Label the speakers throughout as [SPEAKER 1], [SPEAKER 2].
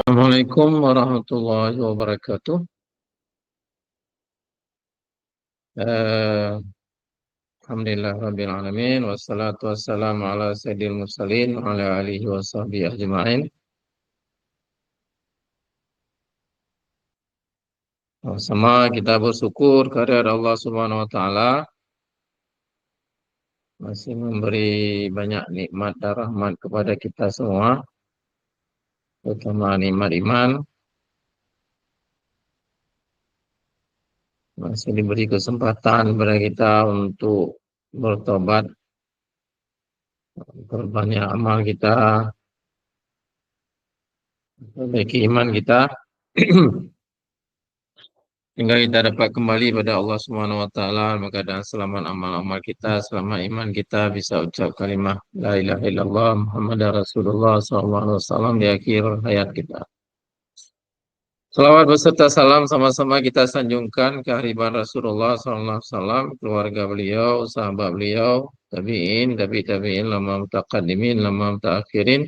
[SPEAKER 1] Assalamualaikum warahmatullahi wabarakatuh. Eh, Alhamdulillah Rabbil Alamin. Wassalatu wassalamu ala sayyidil mursalin wa ala alihi wa sahbihi ajma'in. Sama kita bersyukur kehadirat Allah Subhanahu wa taala masih memberi banyak nikmat dan rahmat kepada kita semua, terutama nikmat iman, masih diberi kesempatan kepada kita untuk bertobat, berbanyak amal kita, perbaiki iman kita. Hingga kita dapat kembali pada Allah Subhanahu wa taala dalam keadaan selamat amal-amal kita, selamat iman kita, bisa ucap kalimah la ilaha illallah Muhammadar Rasulullah sallallahu alaihi wasallam di akhir hayat kita. Salawat beserta salam sama-sama kita sanjungkan ke hariban Rasulullah sallallahu alaihi wasallam, keluarga beliau, sahabat beliau, tabi'in, tabi'in, lama mutaqaddimin, lama mutaakhirin,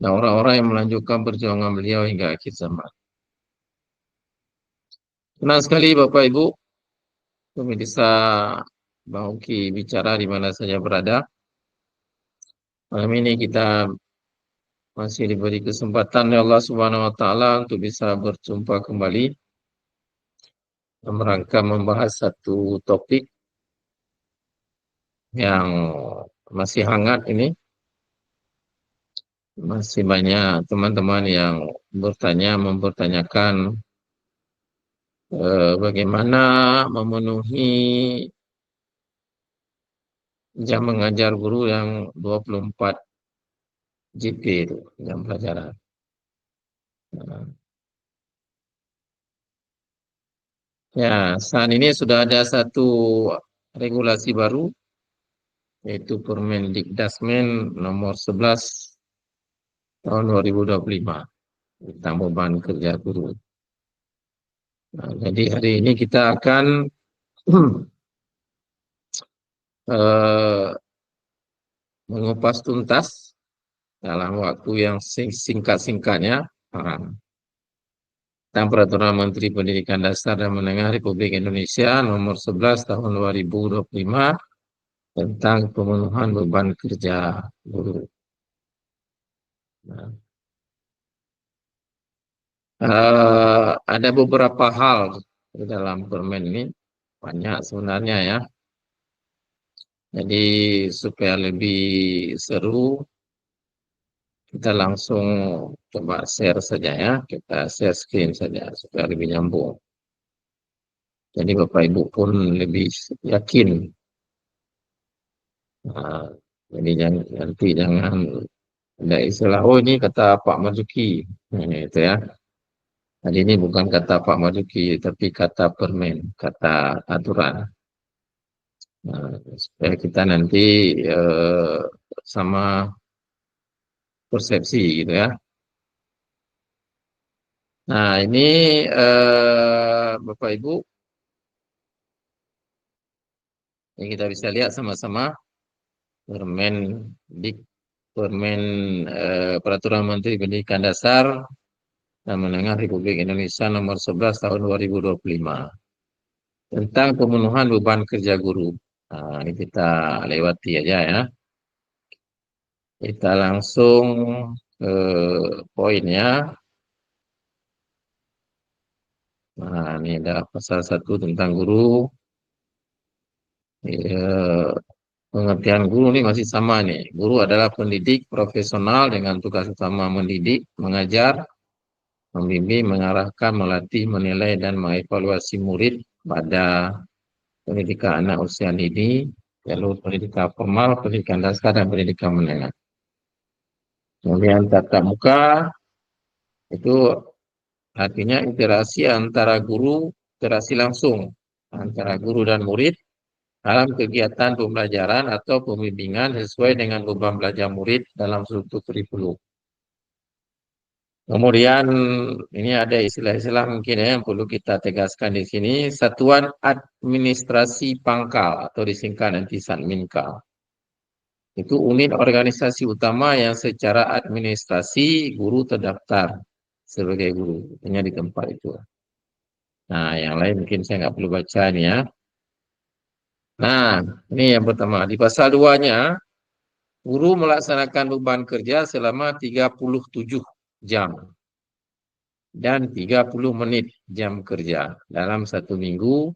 [SPEAKER 1] dan orang-orang yang melanjutkan perjuangan beliau hingga akhir zaman. Senang sekali Bapak Ibu kami bisa Bangki bicara di mana saja berada. Malam ini kita masih diberi kesempatan oleh Allah Subhanahu wa taala untuk bisa berjumpa kembali dalam rangka membahas satu topik yang masih hangat ini. Masih banyak teman-teman yang mempertanyakan bagaimana memenuhi jam mengajar guru yang 24 JP itu, jam pelajaran. Ya, saat ini sudah ada satu regulasi baru, yaitu Permendikdasmen nomor 11 tahun 2025 tentang beban kerja guru. Nah, jadi hari ini kita akan mengupas tuntas dalam waktu yang singkat-singkatnya tentang Peraturan Menteri Pendidikan Dasar dan Menengah Republik Indonesia nomor 11 tahun 2025 tentang pemenuhan beban kerja guru. Nah, ada beberapa hal di dalam permen ini, banyak sebenarnya ya. Jadi supaya lebih seru, kita langsung coba share saja ya, kita share screen saja supaya lebih nyambung. Jadi Bapak Ibu pun lebih yakin. Nah, jadi nanti jangan ada istilah, oh ini kata Pak Marzuki, itu ya. Jadi ini bukan kata Pak Marzuki, tapi kata permen, kata aturan. Nah, supaya kita nanti sama persepsi gitu ya. Nah ini Bapak Ibu, yang kita bisa lihat sama-sama permen Peraturan Menteri Pendidikan Dasar dan Menengah Republik Indonesia nomor 11 tahun 2025 tentang pemenuhan beban kerja guru. Nah, ini kita lewati aja ya. Kita langsung ke poinnya. Nah, ini ada pasal 1 tentang guru. Pengertian guru ini masih sama nih. Guru adalah pendidik profesional dengan tugas utama mendidik, mengajar, membimbing, mengarahkan, melatih, menilai, dan mengevaluasi murid pada pendidikan anak usia dini, jalur pendidikan formal, pendidikan dasar, dan pendidikan menengah. Kemudian tatap muka itu artinya interaksi langsung antara guru dan murid dalam kegiatan pembelajaran atau pembimbingan sesuai dengan beban belajar murid dalam struktur kurikulum. Kemudian ini ada istilah-istilah mungkin ya, yang perlu kita tegaskan di sini. Satuan Administrasi Pangkal atau disingkat nanti Satminkal. Itu unit organisasi utama yang secara administrasi guru terdaftar sebagai guru, hanya di tempat itu. Nah, yang lain mungkin saya nggak perlu baca nih ya. Nah, ini yang pertama. Di pasal 2-nya, guru melaksanakan beban kerja selama 37 jam dan 30 menit jam kerja dalam satu minggu,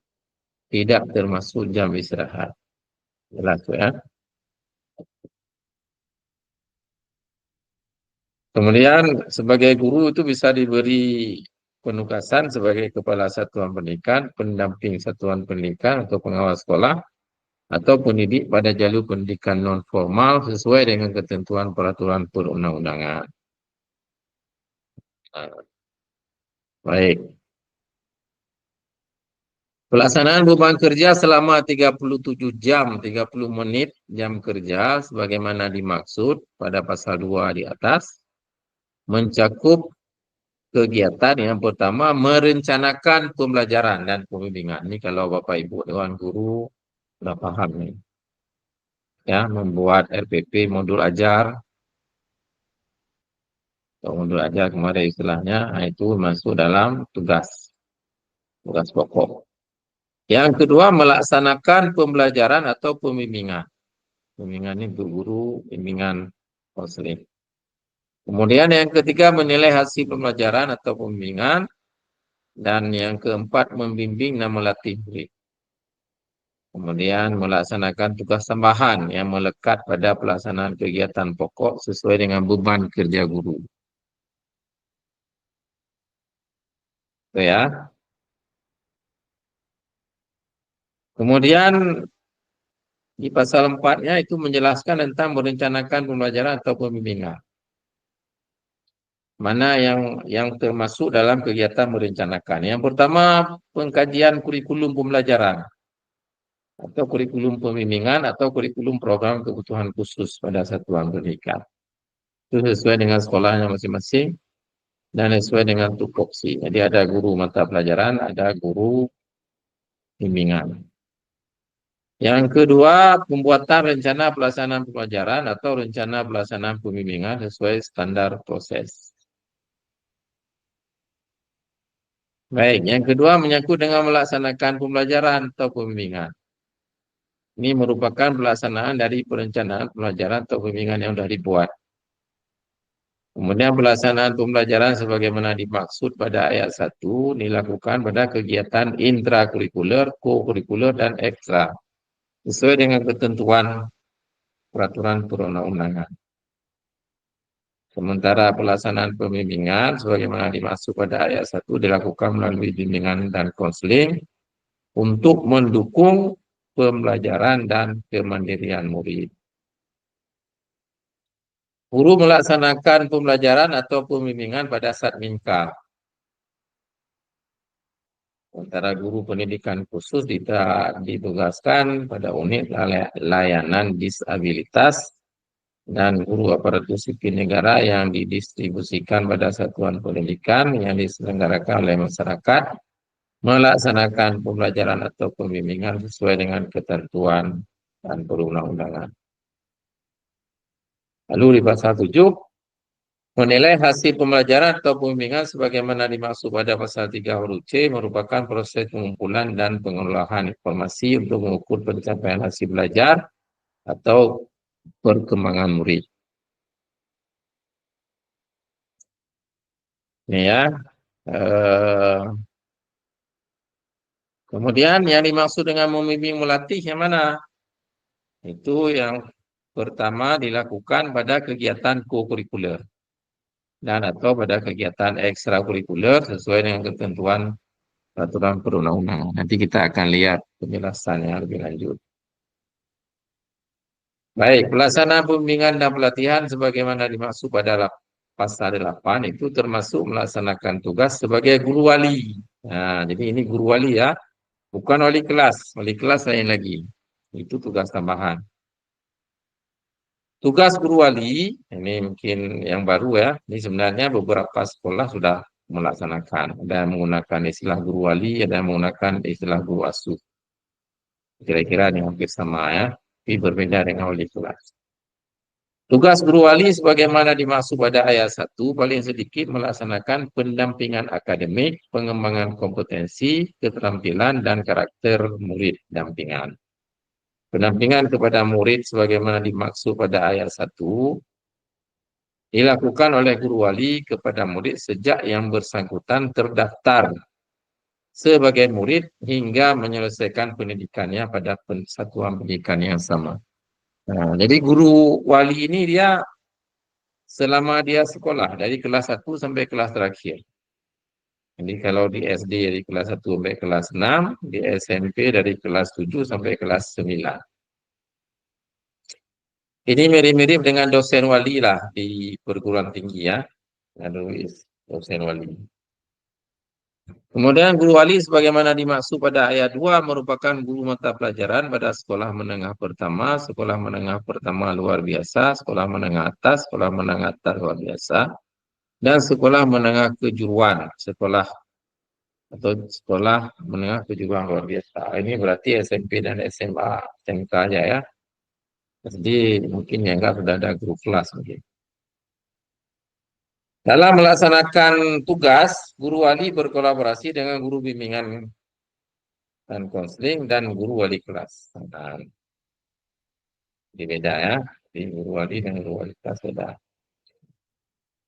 [SPEAKER 1] tidak termasuk jam istirahat. Jelas ya. Kemudian sebagai guru itu bisa diberi penugasan sebagai kepala satuan pendidikan, pendamping satuan pendidikan atau pengawas sekolah, atau pendidik pada jalur pendidikan non formal sesuai dengan ketentuan peraturan perundang-undangan. Nah, baik. Pelaksanaan beban kerja selama 37 jam, 30 menit jam kerja sebagaimana dimaksud pada pasal 2 di atas mencakup kegiatan yang pertama merencanakan pembelajaran dan pembimbingan. Ini kalau Bapak Ibu Dewan Guru sudah paham nih. Ya, membuat RPP modul ajar atau modul ajar kemarin istilahnya, itu masuk dalam tugas pokok. Yang kedua melaksanakan pembelajaran atau pembimbingan. Pembimbingan ini untuk guru, bimbingan konseling. Kemudian yang ketiga menilai hasil pembelajaran atau pembimbingan. Dan yang keempat membimbing dan melatih murid. Kemudian melaksanakan tugas tambahan yang melekat pada pelaksanaan kegiatan pokok sesuai dengan beban kerja guru. Itu ya. Kemudian di pasal 4-nya itu menjelaskan tentang merencanakan pembelajaran atau pembimbingan. Mana yang termasuk dalam kegiatan merencanakan. Yang pertama, pengkajian kurikulum pembelajaran atau kurikulum pembimbingan atau kurikulum program kebutuhan khusus pada satuan pendidikan. Itu sesuai dengan sekolahnya masing-masing dan sesuai dengan tupoksi. Jadi ada guru mata pelajaran, ada guru bimbingan. Yang kedua, pembuatan rencana pelaksanaan pembelajaran atau rencana pelaksanaan pembimbingan sesuai standar proses. Baik, yang kedua menyangkut dengan melaksanakan pembelajaran atau pembimbingan. Ini merupakan pelaksanaan dari perencanaan pembelajaran atau pembimbingan yang sudah dibuat. Kemudian pelaksanaan pembelajaran sebagaimana dimaksud pada ayat 1 dilakukan pada kegiatan intrakurikuler, co-kurikuler, dan ekstra. Sesuai dengan ketentuan peraturan perundang-undangan. Sementara pelaksanaan pembimbingan sebagaimana dimaksud pada ayat 1 dilakukan melalui bimbingan dan konseling untuk mendukung pembelajaran dan kemandirian murid. Guru melaksanakan pembelajaran atau pembimbingan pada saat mingkar. Antara guru pendidikan khusus ditugaskan pada unit layanan disabilitas dan guru aparatur sipil negara yang didistribusikan pada satuan pendidikan yang diselenggarakan oleh masyarakat melaksanakan pembelajaran atau pembimbingan sesuai dengan ketentuan dan perundang-undangan. Lalu di pasal 7, menilai hasil pembelajaran atau pembimbingan sebagaimana dimaksud pada pasal 3 huruf C merupakan proses pengumpulan dan pengelolaan informasi untuk mengukur pencapaian hasil belajar atau perkembangan murid. Ini ya. Kemudian yang dimaksud dengan membimbing melatih yang mana? Itu yang pertama dilakukan pada kegiatan co-kurikuler dan atau pada kegiatan ekstrakurikuler sesuai dengan ketentuan peraturan perundang-undangan. Nanti kita akan lihat penjelasannya lebih lanjut. Baik, pelaksanaan pembimbingan dan pelatihan sebagaimana dimaksud pada pasal 8 itu termasuk melaksanakan tugas sebagai guru wali. Nah, jadi ini guru wali ya, bukan wali kelas. Wali kelas lain lagi. Itu tugas tambahan. Tugas guru wali, ini mungkin yang baru ya, ini sebenarnya beberapa sekolah sudah melaksanakan. Ada yang menggunakan istilah guru wali, ada yang menggunakan istilah guru asuh. Kira-kira ini hampir sama ya, tapi berbeda dengan wali kelas. Tugas guru wali sebagaimana dimaksud pada ayat 1 paling sedikit melaksanakan pendampingan akademik, pengembangan kompetensi, keterampilan, dan karakter murid dampingan. Pendampingan kepada murid sebagaimana dimaksud pada ayat 1 dilakukan oleh guru wali kepada murid sejak yang bersangkutan terdaftar sebagai murid hingga menyelesaikan pendidikannya pada satuan pendidikan yang sama. Nah, jadi guru wali ini dia selama dia sekolah dari kelas 1 sampai kelas terakhir. Jadi kalau di SD dari kelas 1 sampai kelas 6, di SMP dari kelas 7 sampai kelas 9. Ini mirip-mirip dengan dosen wali lah di perguruan tinggi ya. Dosen wali. Kemudian guru wali sebagaimana dimaksud pada ayat 2 merupakan guru mata pelajaran pada sekolah menengah pertama, sekolah menengah pertama luar biasa, sekolah menengah atas luar biasa, dan sekolah menengah kejuruan, atau sekolah menengah kejuruan luar biasa. Ini berarti SMP dan SMA, SMK aja ya. Jadi mungkin yang enggak sudah ada guru kelas mungkin. Dalam melaksanakan tugas, guru wali berkolaborasi dengan guru bimbingan dan konseling dan guru wali kelas. Nah, ini beda ya. Di guru wali dan guru wali kelas beda.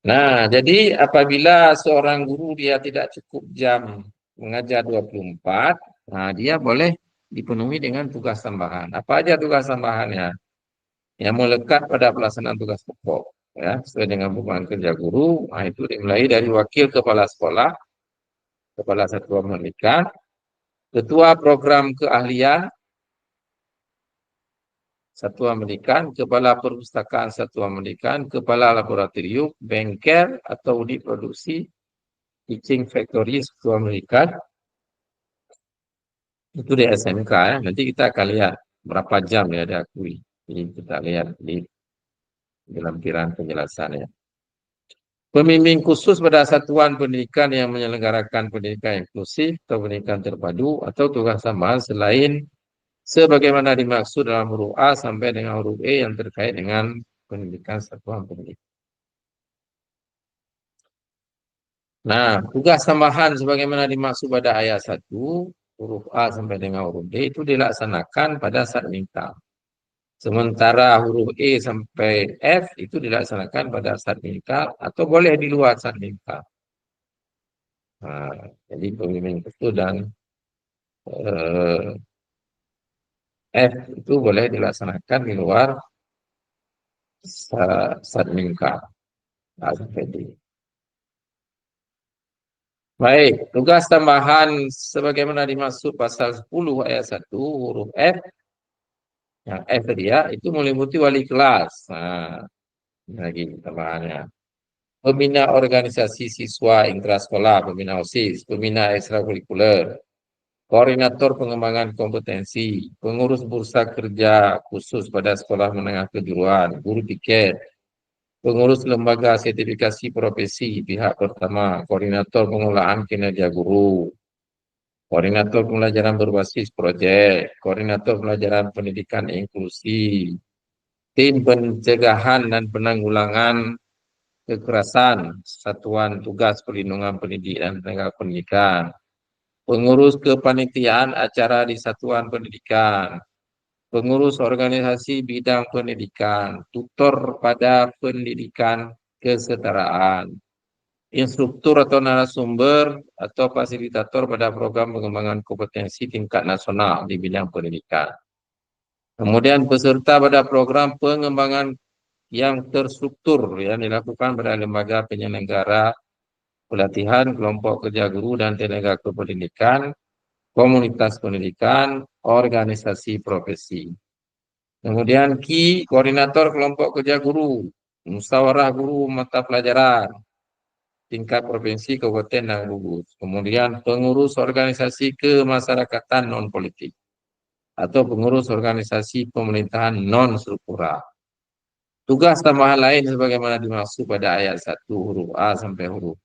[SPEAKER 1] Nah, jadi apabila seorang guru dia tidak cukup jam mengajar 24, nah dia boleh dipenuhi dengan tugas tambahan. Apa aja tugas tambahannya? Yang melekat pada pelaksanaan tugas pokok. Ya, sesuai dengan beban kerja guru, nah itu dimulai dari wakil kepala sekolah, kepala satuan pendidikan, ketua program keahlian, satuan pendidikan, kepala perpustakaan satuan pendidikan, kepala laboratorium, bengkel atau unit produksi, teaching factory satuan pendidikan, itu di SMK ya. Nanti kita akan lihat berapa jam ya diakui. Jadi kita lihat di lampiran penjelasannya. Pembimbing khusus pada satuan pendidikan yang menyelenggarakan pendidikan inklusif atau pendidikan terpadu atau tugas tambahan selain sebagaimana dimaksud dalam huruf A sampai dengan huruf E yang terkait dengan pendidikan satuan pendidikan. Nah, tugas tambahan sebagaimana dimaksud pada ayat 1, huruf A sampai dengan huruf D itu dilaksanakan pada saat minta. Sementara huruf E sampai F itu dilaksanakan pada saat minta atau boleh di luar saat minta. Nah, jadi pembimbing itu dan F itu boleh dilaksanakan di luar saat minta. Baik, tugas tambahan sebagaimana dimaksud pasal 10 ayat 1 huruf F, yang F tadi ya, itu meliputi wali kelas. Nah, ini lagi tambahannya. Pembina organisasi siswa intrasekolah, pembina OSIS, pembina ekstrakurikuler, koordinator pengembangan kompetensi, pengurus bursa kerja khusus pada sekolah menengah kejuruan, guru piket, pengurus lembaga sertifikasi profesi pihak pertama, koordinator pengolahan kinerja guru, koordinator pembelajaran berbasis proyek, koordinator pembelajaran pendidikan inklusi, tim pencegahan dan penanggulangan kekerasan, satuan tugas perlindungan pendidik dan tenaga pendidikan, pengurus kepanitiaan acara di satuan pendidikan, pengurus organisasi bidang pendidikan, tutor pada pendidikan kesetaraan, instruktur atau narasumber atau fasilitator pada program pengembangan kompetensi tingkat nasional di bidang pendidikan. Kemudian peserta pada program pengembangan yang terstruktur yang dilakukan pada lembaga penyelenggara pelatihan, kelompok kerja guru dan tenaga kependidikan, komunitas pendidikan, organisasi profesi. Kemudian koordinator kelompok kerja guru, musyawarah guru mata pelajaran, tingkat provinsi, kabupaten, dan gugus. Kemudian pengurus organisasi kemasyarakatan non-politik atau pengurus organisasi pemerintahan non-struktural. Tugas tambahan lain sebagaimana dimaksud pada ayat 1 huruf A sampai huruf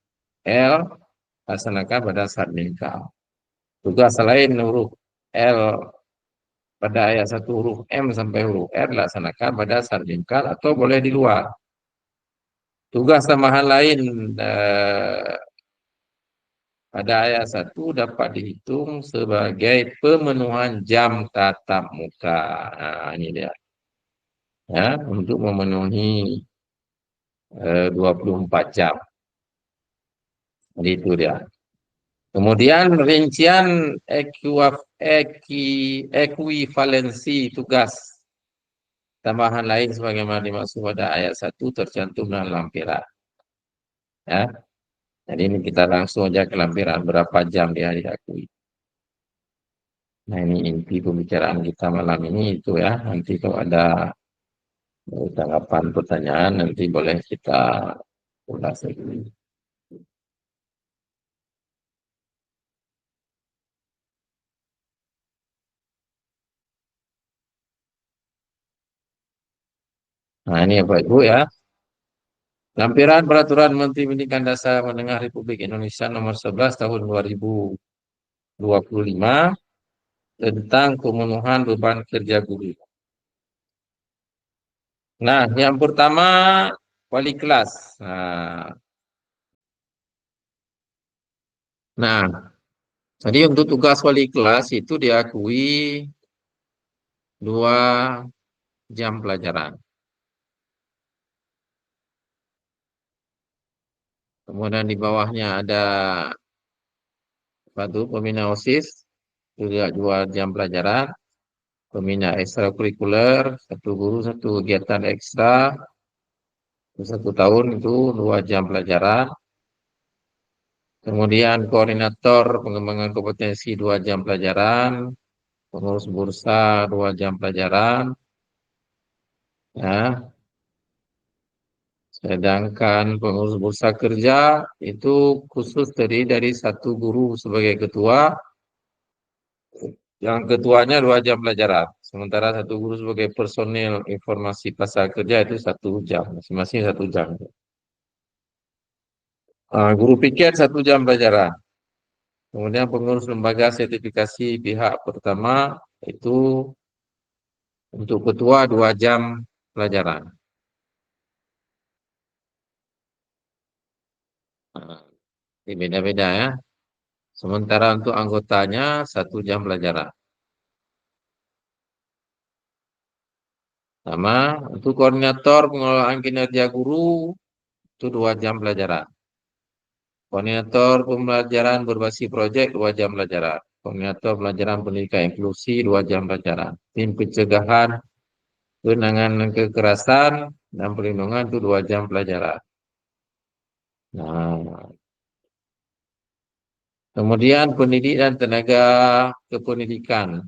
[SPEAKER 1] L laksanakan pada saat nikah. Tugas lain huruf L pada ayat satu huruf M sampai huruf R laksanakan pada sarjengkal atau boleh di luar. Tugas tambahan lain eh, pada ayat satu dapat dihitung sebagai pemenuhan jam tatap muka. Nah, ini dia. Ya, untuk memenuhi 24 jam. Jadi itu dia. Kemudian rincian ekuivalensi tugas tambahan lain sebagaimana dimaksud pada ayat satu tercantum dalam lampiran. Ya. Jadi ini kita langsung aja ke lampiran berapa jam dia diakui. Nah ini inti pembicaraan kita malam ini itu ya. Nanti kalau ada tanggapan pertanyaan nanti boleh kita ulas lagi. Nah ini ya Pak Ibu ya. Lampiran Peraturan Menteri Pendidikan Dasar Menengah Republik Indonesia Nomor 11 Tahun 2025 tentang pemenuhan beban kerja guru. Nah, yang pertama wali kelas. Nah, jadi untuk tugas wali kelas itu diakui 2 jam pelajaran. Kemudian di bawahnya ada satu pembina OSIS, juga 2 jam pelajaran. Pembina ekstrakurikuler, satu guru, satu kegiatan ekstra, 1 tahun itu 2 jam pelajaran. Kemudian koordinator pengembangan kompetensi 2 jam pelajaran, pengurus bursa 2 jam pelajaran, ya. Sedangkan pengurus bursa kerja itu khusus terdiri dari satu guru sebagai ketua, yang ketuanya 2 jam pelajaran. Sementara satu guru sebagai personil informasi pasar kerja itu 1 jam, masing-masing 1 jam. Guru piket 1 jam pelajaran. Kemudian pengurus lembaga sertifikasi pihak pertama itu untuk ketua 2 jam pelajaran. Nah, ini beda-beda ya. Sementara untuk anggotanya 1 jam pelajaran. Sama untuk koordinator pengelolaan kinerja guru itu 2 jam pelajaran. Koordinator pembelajaran berbasis proyek 2 jam pelajaran. Koordinator pelajaran pendidikan inklusi 2 jam pelajaran. Tim pencegahan penanganan kekerasan dan perlindungan itu 2 jam pelajaran. Nah, kemudian pendidik dan tenaga kependidikan.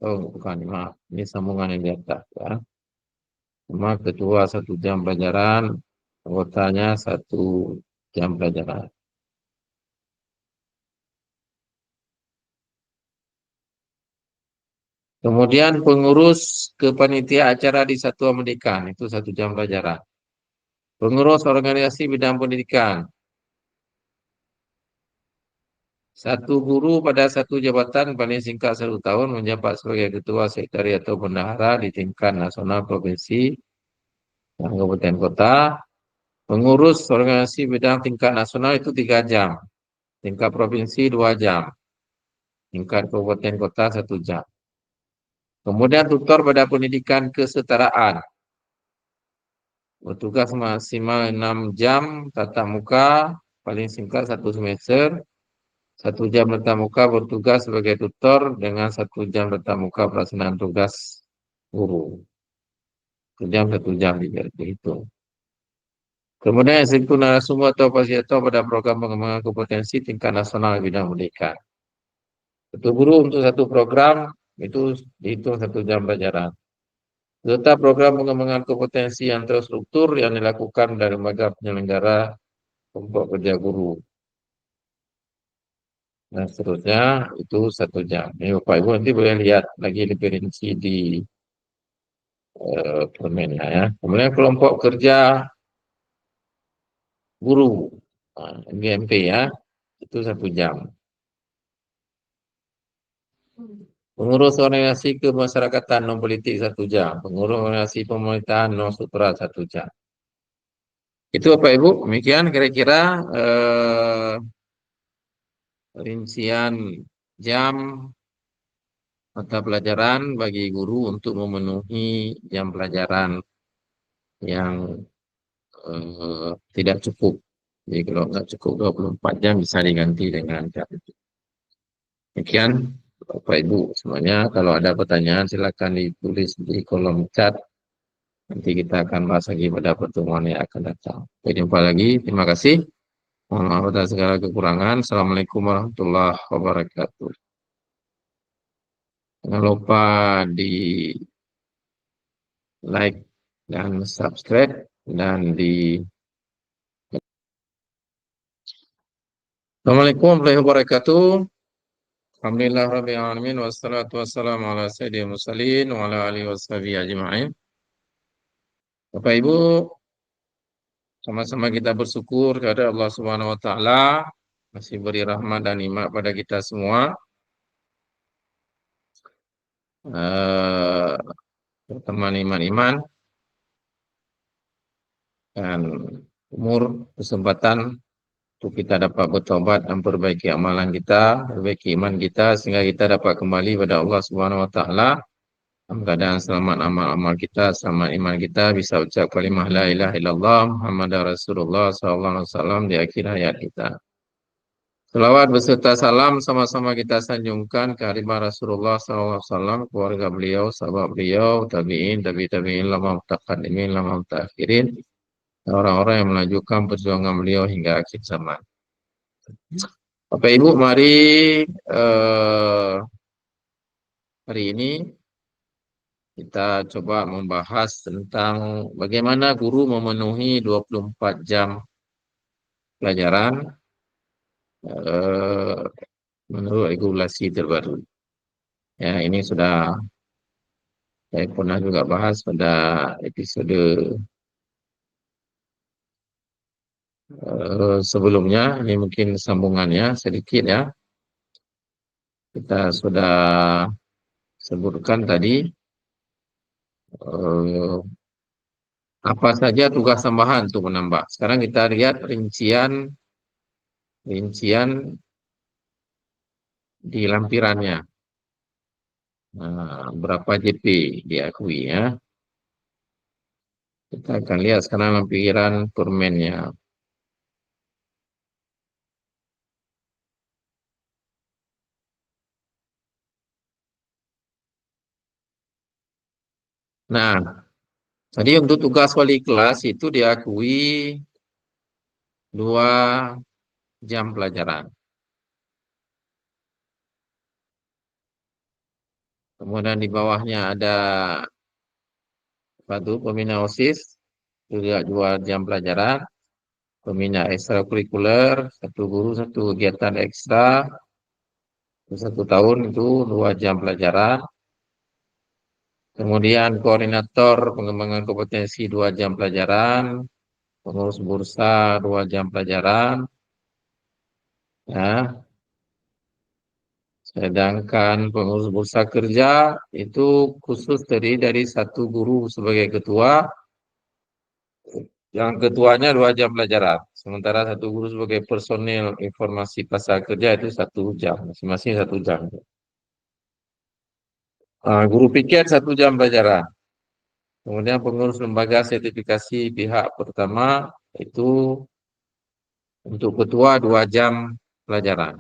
[SPEAKER 1] Oh, bukan, maaf. Ini sambungan yang di atas. Ya. Cuma ketua 1 jam pelajaran, anggotanya 1 jam pelajaran. Kemudian pengurus kepanitiaan acara di satuan pendidikan, itu 1 jam pelajaran. Pengurus organisasi bidang pendidikan, satu guru pada satu jabatan paling singkat 1 tahun menjabat sebagai ketua sekretariat atau bendahara di tingkat nasional, provinsi, dan kabupaten kota. Pengurus organisasi bidang tingkat nasional itu 3 jam, tingkat provinsi 2 jam, tingkat kabupaten kota 1 jam. Kemudian tutor pada pendidikan kesetaraan, bertugas maksimal 6 jam tatap muka, paling singkat 1 semester. 1 jam tatap muka bertugas sebagai tutor dengan 1 jam tatap muka pelaksanaan tugas guru. 1 jam dihitung. Kemudian eksekutif narasumber atau fasilitator pada program pengembangan kompetensi tingkat nasional bidang pendidikan. Satu guru untuk satu program itu dihitung 1 jam pelajaran. Serta program pengembangan kompetensi yang terstruktur yang dilakukan dari lembaga penyelenggara kelompok kerja guru. Dan seterusnya itu 1 jam. Ini Bapak Ibu nanti boleh lihat lagi lebih rinci di permennya ya. Kemudian kelompok kerja guru, GMP ya, itu 1 jam. Pengurus organisasi kemasyarakatan non politik 1 jam. Pengurus organisasi pemerintahan non struktural 1 jam. Itu Bapak Ibu, demikian kira-kira rincian jam mata pelajaran bagi guru untuk memenuhi jam pelajaran yang tidak cukup. Jadi kalau nggak cukup 24 jam bisa diganti dengan jam. Demikian Bapak Ibu semuanya. Kalau ada pertanyaan silakan ditulis di kolom chat. Nanti kita akan bahas lagi pada pertemuan yang akan datang. Sampai jumpa lagi. Terima kasih. Mohon maaf atas segala kekurangan. Assalamualaikum warahmatullahi wabarakatuh. Jangan lupa di like dan subscribe dan di Assalamualaikum warahmatullahi wabarakatuh. Alhamdulillah rabbil alamin wassalatu wassalamu ala sayyidil mursalin wa ala alihi washabihi ajma'in. Bapak Ibu, sama-sama kita bersyukur kepada Allah Subhanahu wa taala masih beri rahmat dan nikmat pada kita semua. Eh, Teman iman-iman dan umur kesempatan untuk kita dapat bertobat dan perbaiki amalan kita, perbaiki iman kita sehingga kita dapat kembali pada Allah Subhanahu wa taala dalam keadaan selamat amal-amal kita, selamat iman kita, bisa ucap kalimah la ilaha illallah Muhammadar Rasulullah sallallahu alaihi wasallam di akhir hayat kita. Selawat beserta salam sama-sama kita sanjungkan ke haribah Rasulullah sallallahu alaihi wasallam, keluarga beliau, sahabat beliau, tabi'in, tabi'in, lama mutaqaddimin, lama mutakhirin, orang-orang yang melanjutkan perjuangan beliau hingga akhir zaman. Bapak Ibu, mari hari ini kita coba membahas tentang bagaimana guru memenuhi 24 jam pelajaran eh, menurut regulasi terbaru. Ya, ini sudah saya pernah juga bahas pada episode sebelumnya. Ini mungkin sambungannya sedikit ya. Kita sudah sebutkan tadi eh, apa saja tugas tambahan untuk menambah. Sekarang kita lihat rincian di lampirannya. Nah, berapa JP diakui ya. Kita akan lihat sekarang lampiran permennya. Nah, tadi untuk tugas wali kelas itu diakui 2 jam pelajaran. Kemudian di bawahnya ada pembina OSIS, juga 2 jam pelajaran. Pembina ekstrakurikuler, 1 guru, 1 kegiatan ekstra, 1 tahun itu 2 jam pelajaran. Kemudian koordinator pengembangan kompetensi 2 jam pelajaran, pengurus bursa 2 jam pelajaran, ya. Sedangkan pengurus bursa kerja itu khusus terdiri dari 1 guru sebagai ketua, yang ketuanya 2 jam pelajaran. Sementara 1 guru sebagai personil informasi pasar kerja itu 1 jam, masing-masing 1 jam. Guru piket 1 jam pelajaran. Kemudian pengurus lembaga sertifikasi pihak pertama itu untuk ketua 2 jam pelajaran.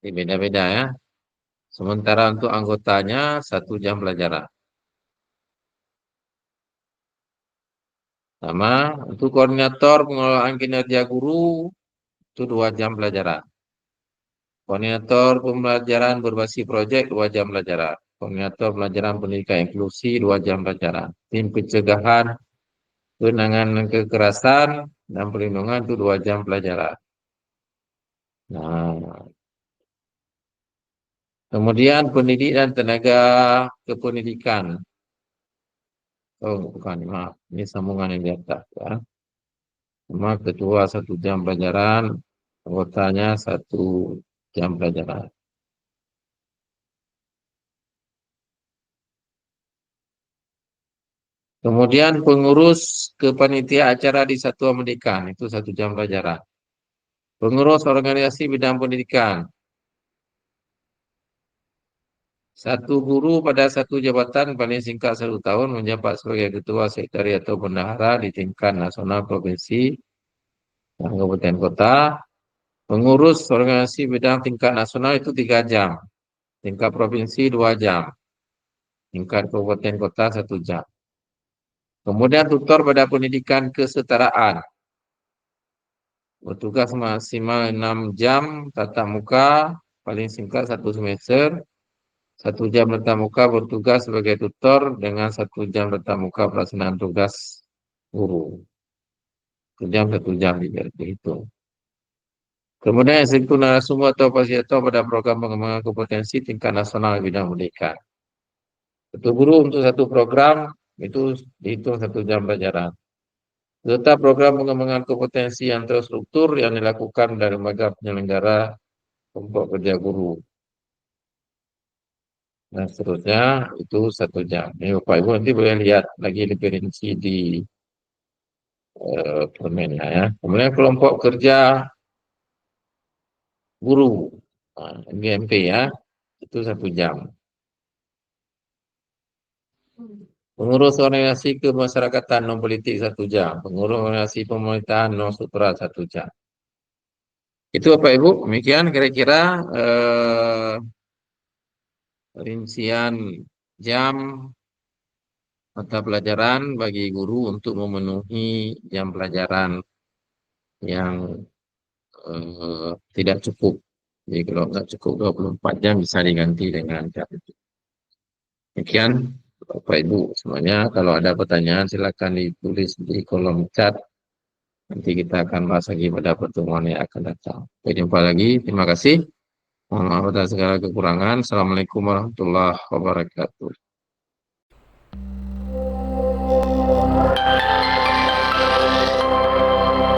[SPEAKER 1] Ini beda-beda ya. Sementara untuk anggotanya 1 jam pelajaran. Sama untuk koordinator pengelolaan kinerja guru itu 2 jam pelajaran. Koordinator pembelajaran berbasis proyek 2 jam pelajaran. Koordinator pelajaran pendidikan inklusi 2 jam pelajaran. Tim pencegahan penanganan kekerasan dan perlindungan itu 2 jam pelajaran. Nah, kemudian pendidik dan tenaga kependidikan. Oh, bukan, maaf. Ini sambungan yang di atas. Ya. Sama ketua 1 jam pelajaran. Kuotanya 1 jam pelajaran. Kemudian pengurus kepanitiaan acara di satuan pendidikan, itu 1 jam pelajaran. Pengurus organisasi bidang pendidikan, 1 guru pada 1 jabatan paling singkat 1 tahun menjabat sebagai ketua sekretariat atau bendahara di tingkat nasional, provinsi, dan kabupaten kota. Pengurus organisasi bidang tingkat nasional itu 3 jam, tingkat provinsi 2 jam, tingkat kabupaten kota 1 jam. Kemudian tutor pada pendidikan kesetaraan, bertugas maksimal 6 jam tatap muka, paling singkat 1 semester. 1 jam tatap muka bertugas sebagai tutor dengan 1 jam tatap muka pelaksanaan tugas guru. 1 jam itu. Kemudian eksekutif narasumber atau fasilitator pada program pengembangan kompetensi tingkat nasional bidang pendidikan. Satu guru untuk 1 program itu dihitung 1 jam pelajaran. Serta program pengembangan kompetensi yang terstruktur yang dilakukan dari lembaga penyelenggara kelompok kerja guru. Dan seterusnya itu 1 jam. Ini Bapak Ibu nanti boleh lihat lagi lebih rinci di permennya ya. Kemudian kelompok kerja guru, GMP ya, itu 1 jam. Pengurus organisasi kemasyarakatan non politik 1 jam. Pengurus organisasi pemerintahan non struktural 1 jam. Itu Bapak Ibu, demikian kira-kira rincian jam mata pelajaran bagi guru untuk memenuhi jam pelajaran yang tidak cukup. Jadi kalau nggak cukup 24 jam bisa diganti dengan jam itu. Demikian Bapak Ibu semuanya. Kalau ada pertanyaan silakan ditulis di kolom chat. Nanti kita akan bahas lagi pada pertemuan yang akan datang. Sampai jumpa lagi. Terima kasih. Mohon maaf atas segala kekurangan. Assalamualaikum warahmatullahi wabarakatuh.